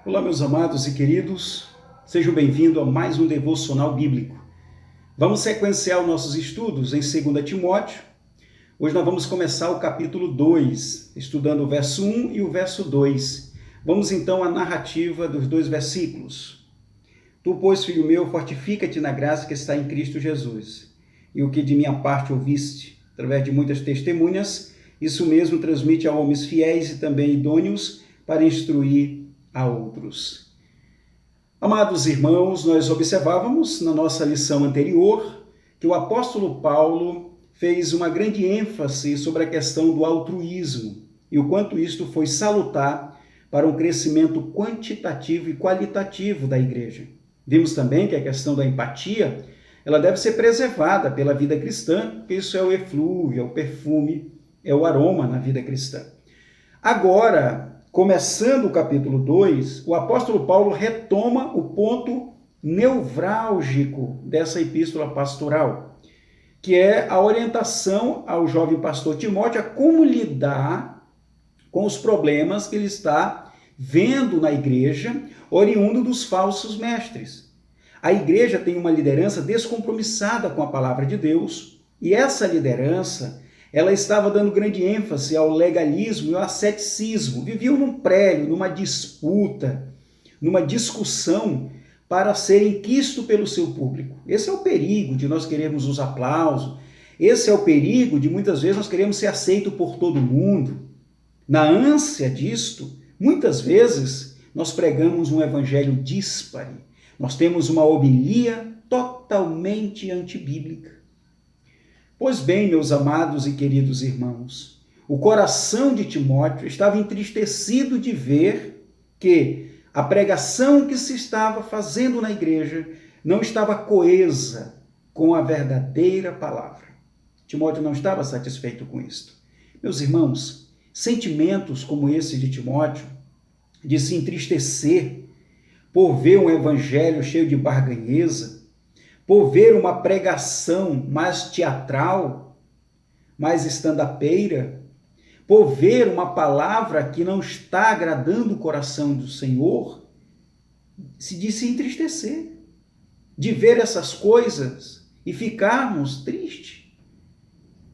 Olá, meus amados e queridos, sejam bem-vindos a mais um devocional bíblico. Vamos sequenciar os nossos estudos em 2 Timóteo. Hoje nós vamos começar o capítulo 2, estudando o verso 1 e o verso 2. Vamos então à narrativa dos dois versículos. Tu, pois, filho meu, fortifica-te na graça que está em Cristo Jesus. E o que de minha parte ouviste, através de muitas testemunhas, isso mesmo transmite a homens fiéis e também idôneos para instruir a outros. Amados irmãos, nós observávamos na nossa lição anterior que o apóstolo Paulo fez uma grande ênfase sobre a questão do altruísmo e o quanto isto foi salutar para um crescimento quantitativo e qualitativo da igreja. Vimos também que a questão da empatia, ela deve ser preservada pela vida cristã, porque isso é o eflúvio, é o perfume, é o aroma na vida cristã. Agora, começando o capítulo 2, o apóstolo Paulo retoma o ponto nevrálgico dessa epístola pastoral, que é a orientação ao jovem pastor Timóteo a como lidar com os problemas que ele está vendo na igreja, oriundo dos falsos mestres. A igreja tem uma liderança descompromissada com a palavra de Deus, e essa liderança ela estava dando grande ênfase ao legalismo e ao asceticismo. Viviam num prédio, numa disputa, numa discussão para serem quistos pelo seu público. Esse é o perigo de nós querermos os aplausos. Esse é o perigo de muitas vezes nós queremos ser aceitos por todo mundo. Na ânsia disto, muitas vezes nós pregamos um evangelho díspare. Nós temos uma homilia totalmente antibíblica. Pois bem, meus amados e queridos irmãos, o coração de Timóteo estava entristecido de ver que a pregação que se estava fazendo na igreja não estava coesa com a verdadeira palavra. Timóteo não estava satisfeito com isto. Meus irmãos, sentimentos como esse de Timóteo, de se entristecer por ver um evangelho cheio de barganheza, por ver uma pregação mais teatral, mais estandapeira, por ver uma palavra que não está agradando o coração do Senhor, de se entristecer, de ver essas coisas e ficarmos tristes.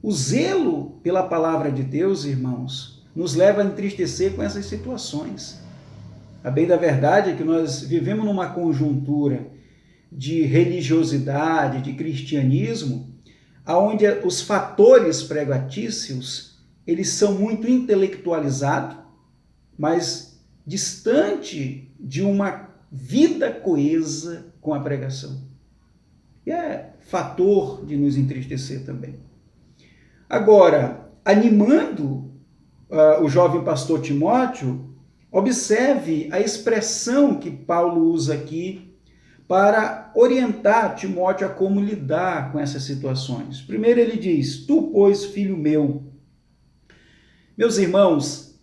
O zelo pela palavra de Deus, irmãos, nos leva a entristecer com essas situações. A bem da verdade é que nós vivemos numa conjuntura de religiosidade, de cristianismo, onde os fatores pregatícios, eles são muito intelectualizados, mas distante de uma vida coesa com a pregação. E é fator de nos entristecer também. Agora, animando o jovem pastor Timóteo, observe a expressão que Paulo usa aqui para orientar Timóteo a como lidar com essas situações. Primeiro ele diz, tu, pois, filho meu. Meus irmãos,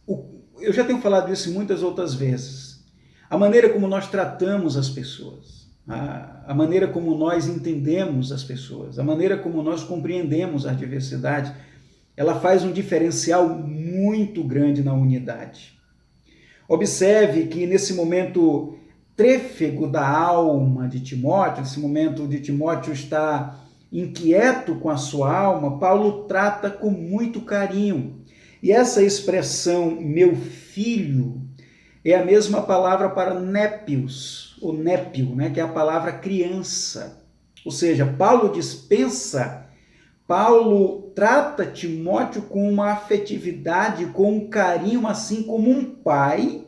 eu já tenho falado isso muitas outras vezes. A maneira como nós tratamos as pessoas, a maneira como nós entendemos as pessoas, a maneira como nós compreendemos a diversidade, ela faz um diferencial muito grande na unidade. Observe que nesse momento trêfego da alma de Timóteo, nesse momento de Timóteo estar inquieto com a sua alma, Paulo trata com muito carinho. E essa expressão, meu filho, é a mesma palavra para népios, ou népio, né, que é a palavra criança. Ou seja, Paulo trata Timóteo com uma afetividade, com um carinho, assim como um pai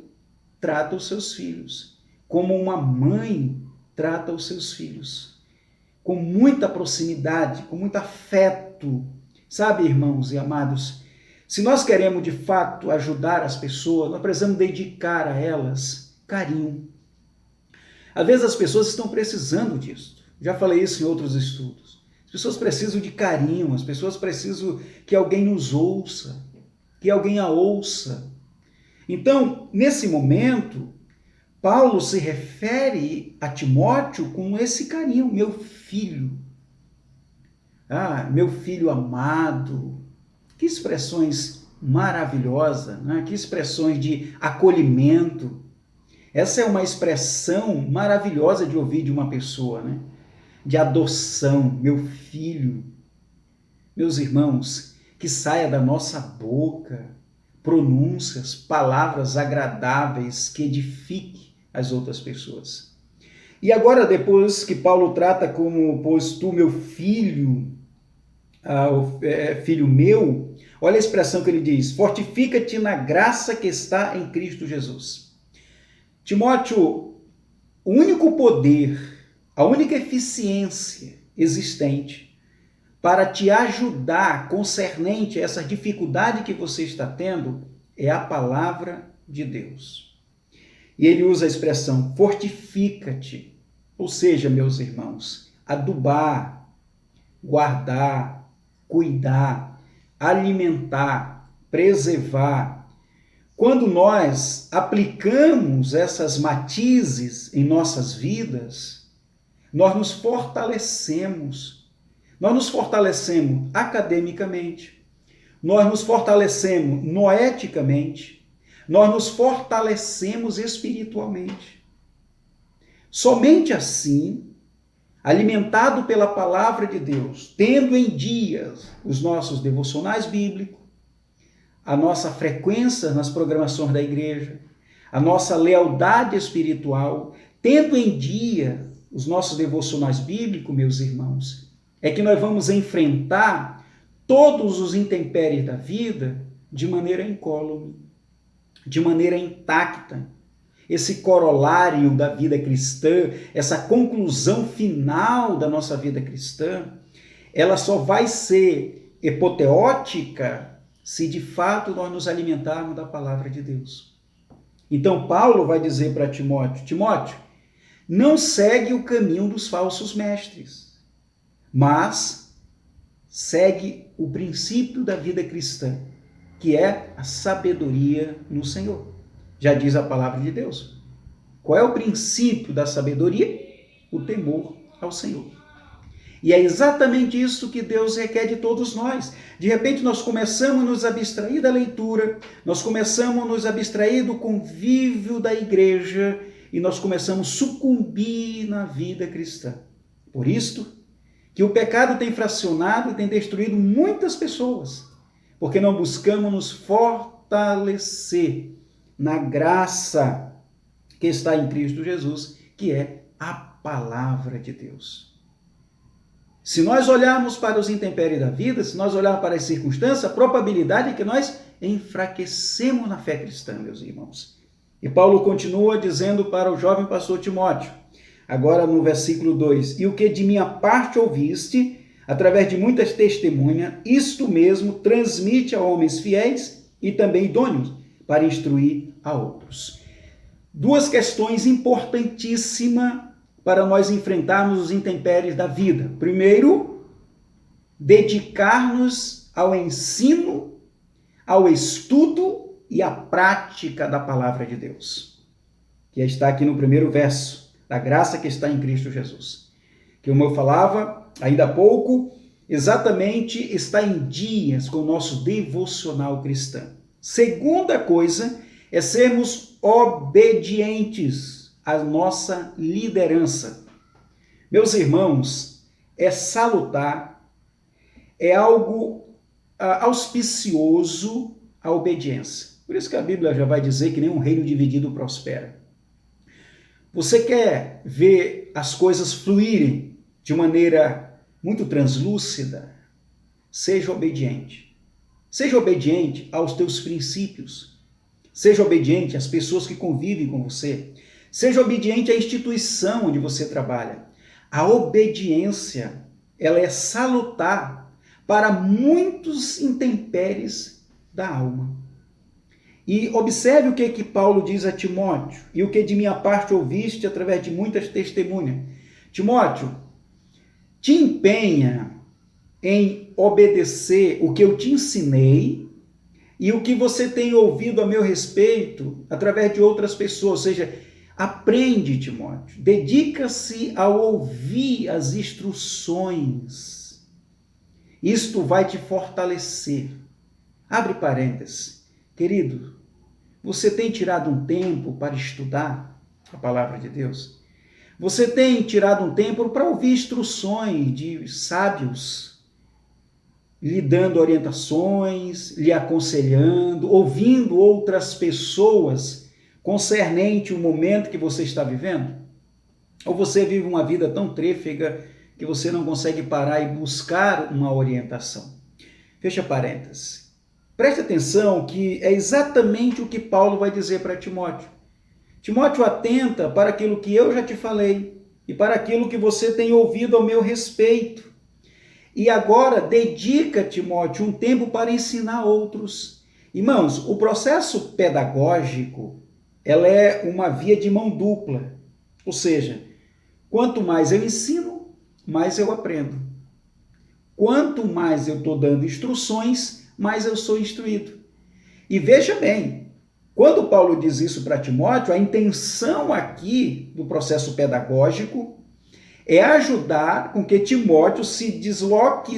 trata os seus filhos. Como uma mãe trata os seus filhos, com muita proximidade, com muito afeto. Sabe, irmãos e amados, se nós queremos de fato ajudar as pessoas, nós precisamos dedicar a elas carinho. Às vezes as pessoas estão precisando disso. Já falei isso em outros estudos. As pessoas precisam de carinho, as pessoas precisam que alguém nos ouça, que alguém a ouça. Então, nesse momento, Paulo se refere a Timóteo com esse carinho, meu filho. Meu filho amado. Que expressões maravilhosas, né? Que expressões de acolhimento. Essa é uma expressão maravilhosa de ouvir de uma pessoa, né? De adoção, meu filho. Meus irmãos, que saia da nossa boca pronúncias, palavras agradáveis que edifiquem as outras pessoas. E agora, depois que Paulo trata como, pois tu, meu filho, filho meu, olha a expressão que ele diz, fortifica-te na graça que está em Cristo Jesus. Timóteo, o único poder, a única eficiência existente para te ajudar concernente a essa dificuldade que você está tendo é a palavra de Deus. E ele usa a expressão fortifica-te, ou seja, meus irmãos, adubar, guardar, cuidar, alimentar, preservar. Quando nós aplicamos essas matizes em nossas vidas, nós nos fortalecemos. Nós nos fortalecemos academicamente, nós nos fortalecemos noeticamente, nós nos fortalecemos espiritualmente. Somente assim, alimentado pela palavra de Deus, tendo em dia os nossos devocionais bíblicos, a nossa frequência nas programações da igreja, a nossa lealdade espiritual, tendo em dia os nossos devocionais bíblicos, meus irmãos, é que nós vamos enfrentar todos os intempéries da vida de maneira incólume, de maneira intacta. Esse corolário da vida cristã, essa conclusão final da nossa vida cristã, ela só vai ser apoteótica se de fato nós nos alimentarmos da palavra de Deus. Então Paulo vai dizer para Timóteo, Timóteo, não segue o caminho dos falsos mestres, mas segue o princípio da vida cristã, que é a sabedoria no Senhor. Já diz a palavra de Deus. Qual é o princípio da sabedoria? O temor ao Senhor. E é exatamente isso que Deus requer de todos nós. De repente nós começamos a nos abstrair da leitura, nós começamos a nos abstrair do convívio da igreja e nós começamos a sucumbir na vida cristã. Por isto que o pecado tem fracionado e tem destruído muitas pessoas, porque não buscamos nos fortalecer na graça que está em Cristo Jesus, que é a palavra de Deus. Se nós olharmos para os intempéries da vida, se nós olharmos para as circunstâncias, a probabilidade é que nós enfraquecemos na fé cristã, meus irmãos. E Paulo continua dizendo para o jovem pastor Timóteo, agora no versículo 2, e o que de minha parte ouviste, através de muitas testemunhas, isto mesmo transmite a homens fiéis e também idôneos, para instruir a outros. Duas questões importantíssimas para nós enfrentarmos os intempéries da vida. Primeiro, dedicar-nos ao ensino, ao estudo e à prática da palavra de Deus, que está aqui no primeiro verso, da graça que está em Cristo Jesus. Que como eu falava ainda há pouco, exatamente está em dias com o nosso devocional cristão. Segunda coisa é sermos obedientes à nossa liderança. Meus irmãos, é salutar, é algo auspicioso a obediência. Por isso que a Bíblia já vai dizer que nenhum reino dividido prospera. Você quer ver as coisas fluírem de maneira muito translúcida? Seja obediente. Seja obediente aos teus princípios. Seja obediente às pessoas que convivem com você. Seja obediente à instituição onde você trabalha. A obediência, ela é salutar para muitos intempéries da alma. E observe o que Paulo diz a Timóteo, e o que de minha parte ouviste através de muitas testemunhas. Timóteo, te empenha em obedecer o que eu te ensinei e o que você tem ouvido a meu respeito através de outras pessoas, ou seja, aprende, Timóteo, dedica-se a ouvir as instruções. Isto vai te fortalecer. Abre parênteses. Querido, você tem tirado um tempo para estudar? a palavra de Deus? Você tem tirado um tempo para ouvir instruções de sábios, lhe dando orientações, lhe aconselhando, ouvindo outras pessoas concernente o momento que você está vivendo? Ou você vive uma vida tão trêfega que você não consegue parar e buscar uma orientação? Fecha parênteses. Preste atenção que é exatamente o que Paulo vai dizer para Timóteo. Timóteo, atenta para aquilo que eu já te falei e para aquilo que você tem ouvido ao meu respeito. E agora dedica, Timóteo, um tempo para ensinar outros. Irmãos, o processo pedagógico, ela é uma via de mão dupla. Ou seja, quanto mais eu ensino, mais eu aprendo. Quanto mais eu estou dando instruções, mais eu sou instruído. E veja bem, quando Paulo diz isso para Timóteo, a intenção aqui do processo pedagógico é ajudar com que Timóteo se desloque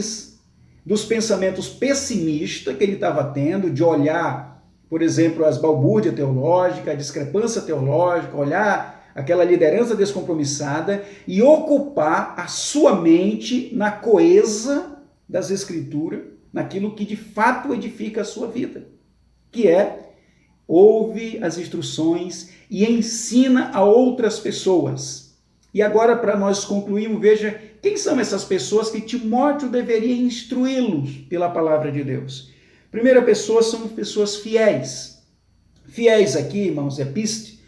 dos pensamentos pessimistas que ele estava tendo, de olhar, por exemplo, as balbúrdias teológicas, a discrepância teológica, olhar aquela liderança descompromissada e ocupar a sua mente na coesa das Escrituras, naquilo que de fato edifica a sua vida, que é ouve as instruções e ensina a outras pessoas. E agora, para nós concluirmos, veja quem são essas pessoas que Timóteo deveria instruí-los pela palavra de Deus. Primeira pessoa são pessoas fiéis. Fiéis aqui, irmãos, episte,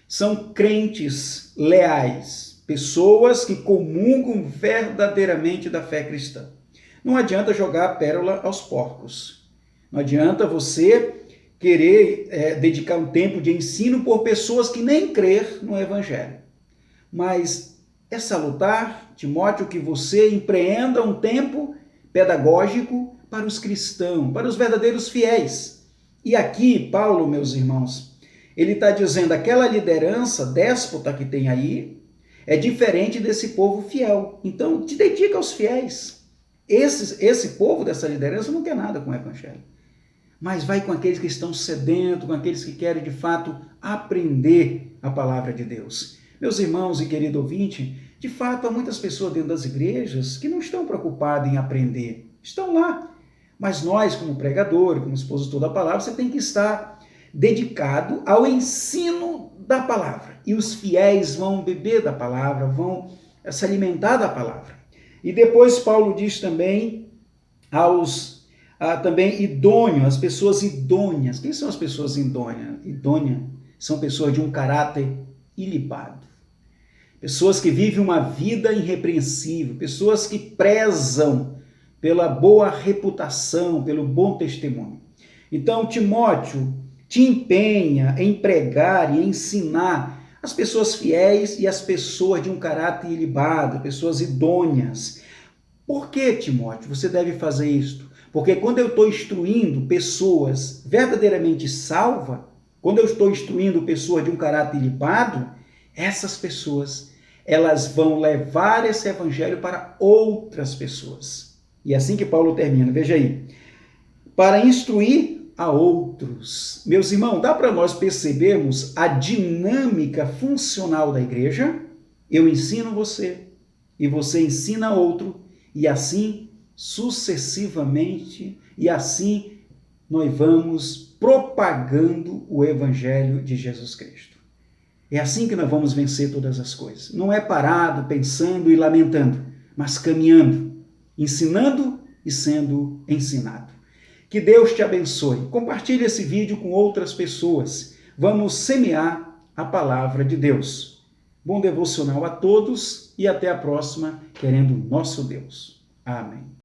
são crentes leais, pessoas que comungam verdadeiramente da fé cristã. Não adianta jogar a pérola aos porcos. Não adianta você querer dedicar um tempo de ensino por pessoas que nem crer no Evangelho. Mas é salutar, Timóteo, que você empreenda um tempo pedagógico para os cristãos, para os verdadeiros fiéis. E aqui, Paulo, meus irmãos, ele está dizendo, aquela liderança déspota que tem aí é diferente desse povo fiel. Então, te dedica aos fiéis. Esse povo dessa liderança não quer nada com o Evangelho. Mas vai com aqueles que estão sedentos, com aqueles que querem, de fato, aprender a palavra de Deus. Meus irmãos e querido ouvinte, de fato, há muitas pessoas dentro das igrejas que não estão preocupadas em aprender. Estão lá. Mas nós, como pregador, como expositor da palavra, você tem que estar dedicado ao ensino da palavra. E os fiéis vão beber da palavra, vão se alimentar da palavra. E depois Paulo diz também também idôneo, as pessoas idôneas. Quem são as pessoas idôneas? Idôneas são pessoas de um caráter ilibado. Pessoas que vivem uma vida irrepreensível, pessoas que prezam pela boa reputação, pelo bom testemunho. Então, Timóteo, te empenha em pregar e ensinar as pessoas fiéis e as pessoas de um caráter ilibado, pessoas idôneas. Por que, Timóteo, você deve fazer isto? Porque quando eu estou instruindo pessoas verdadeiramente salvas, quando eu estou instruindo pessoas de um caráter ilibado, essas pessoas, elas vão levar esse evangelho para outras pessoas. E é assim que Paulo termina, veja aí. Para instruir a outros. Meus irmãos, dá para nós percebermos a dinâmica funcional da igreja? Eu ensino você, e você ensina outro, e assim sucessivamente, e assim nós vamos propagando o evangelho de Jesus Cristo. É assim que nós vamos vencer todas as coisas. Não é parado, pensando e lamentando, mas caminhando, ensinando e sendo ensinado. Que Deus te abençoe. Compartilhe esse vídeo com outras pessoas. Vamos semear a palavra de Deus. Bom devocional a todos e até a próxima, querendo o nosso Deus. Amém.